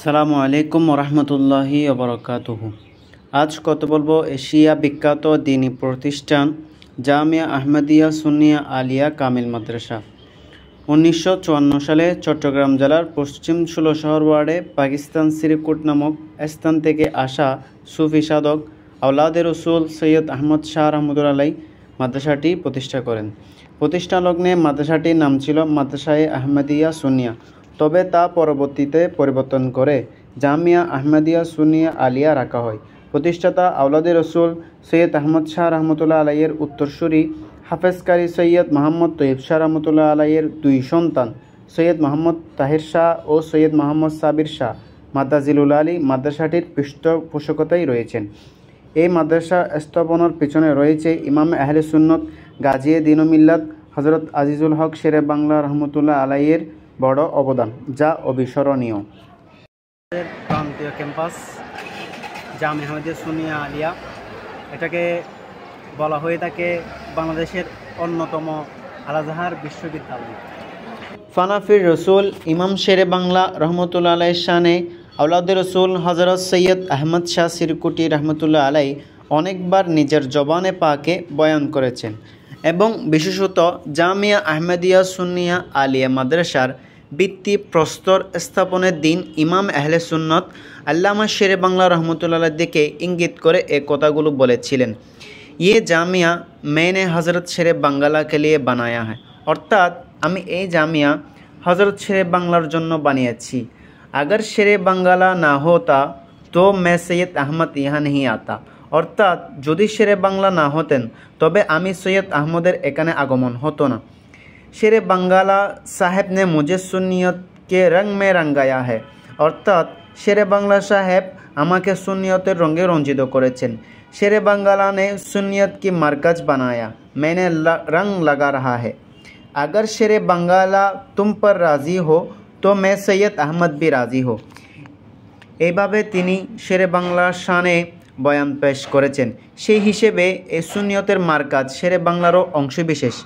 আসসালামু আলাইকুম ওরহমতুল্লাহি ওবরাকাতুহু। আজ কথা বলবো এশিয়া বিখ্যাত দ্বীনি প্রতিষ্ঠান জামিয়া আহমদিয়া সুন্নিয়া আলিয়া কামিল মাদ্রাসা। 1954 সালে চট্টগ্রাম জেলার পশ্চিম ষোলশহর ওয়ার্ডে পাকিস্তান শ্রীকোট নামক স্থান থেকে আসা সুফি সাধক আওলাদে রসুল সৈয়দ আহমদ শাহ রহমতুল্লাহ আলাই মাদ্রাসাটি প্রতিষ্ঠা করেন। প্রতিষ্ঠা লগ্নে মাদ্রাসাটির নাম ছিল মাদ্রাসায়ে আহমদিয়া সুন্নিয়া, তবে তা পরবর্তীতে পরিবর্তন করে জামিয়া আহমদিয়া সুন্নিয়া আলিয়া রাখা হয়। প্রতিষ্ঠাতা আওলাদে রসুল সৈয়দ আহমদ শাহ রহমতুল্লাহ আলাইয়ের উত্তরসূরি হাফেজ কারি সৈয়দ মোহাম্মদ তৈয়ব শাহ রহমতুল্লাহ আলাইয়ের দুই সন্তান সৈয়দ মোহাম্মদ তাহির শাহ ও সৈয়দ মোহাম্মদ সাবির শাহ মাদ্দাজিলুল আলী মাদ্রাসাটির পৃষ্ঠপোষকতায় রয়েছেন। এই মাদ্রাসা স্থাপনার পিছনে রয়েছে ইমাম আহলে সুন্নত গাজিয়ে দ্বীন ও মিল্লাত হযরত আজিজুল হক শেরে বাংলা রহমতুল্লাহ আলাইয়ের বড় অবদান, যা অবিস্মরণীয়। প্রান্তীয় ক্যাম্পাস জামিয়া আহমদিয়া সুন্নিয়া আলিয়া, এটাকে বলা হয়ে থাকে বাংলাদেশের অন্যতম আল আজহার বিশ্ববিদ্যালয়। ফানাফির রসুল ইমাম শেরে বাংলা রহমতুল্লাহ আলাইহির শানে আওলাদে রসুল হযরত সৈয়দ আহমদ শাহ সিরকুটি রহমতুল্লাহ আলাই অনেকবার নিজের জবানে পাকে বয়ান করেছেন এবং বিশেষত জামিয়া আহমদিয়া সুন্নিয়া আলিয়া মাদ্রাসার ভিত্তি প্রস্তর স্থাপনের দিন ইমাম আহলে সুন্নত আল্লামা শেরে বাংলা রহমতুল্লাহ দিকে ইঙ্গিত করে এ কথাগুলো বলেছিলেন। ये जामिया मैंने हज़रत शेरे बांग्ला के लिए बनाया है, অর্থাৎ আমি এই জামিয়া হযরত শেরে বাংলার জন্য বানিয়েছি। अगर शेरे बांग्ला ना होता तो मैं सैयद अहमद यहाँ नहीं आता, অর্থাৎ যদি শেরে বাংলা না হতেন তবে আমি সৈয়দ আহমদের এখানে আগমন হতো না। शेरे बांग्ला साहेब ने मुझे सुन्नियत के रंग में रंगाया है, অর্থাৎ শেরে বাংলা সাহেব আমাকে সুন্নিয়তের রঙে রঞ্জিত করেছেন। शेरे बांग्ला ने सुन्नियत की मरकज बनाया, मैंने रंग लगा रहा है। अगर शेरे बांग्ला तुम पर राज़ी हो तो मैं सैयद अहमद भी राज़ी हो। এইভাবে তিনি শেরে বাংলার শানে বয়ান পেশ করেছেন। সেই হিসেবে এই সুন্নিয়তের মারকাজ শেরে বাংলারও অংশবিশেষ।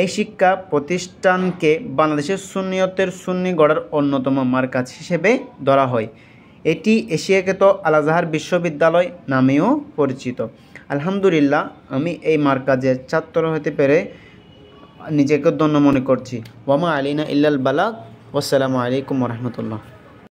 এই শিক্ষা প্রতিষ্ঠানকে বাংলাদেশের সুন্নিয়তের সুন্নি গড়ার অন্যতম মারকাজ হিসেবে ধরা হয়। এটি এশিয়াখ্যাত আল আজহার বিশ্ববিদ্যালয় নামেও পরিচিত। আলহামদুলিল্লাহ, আমি এই মারকাজের ছাত্র হতে পেরে নিজেকে ধন্য মনে করছি। ওয়ামা আলিনা ইল্লাল বালাগ। আসসালামু আলাইকুম ওয়া রাহমাতুল্লাহ।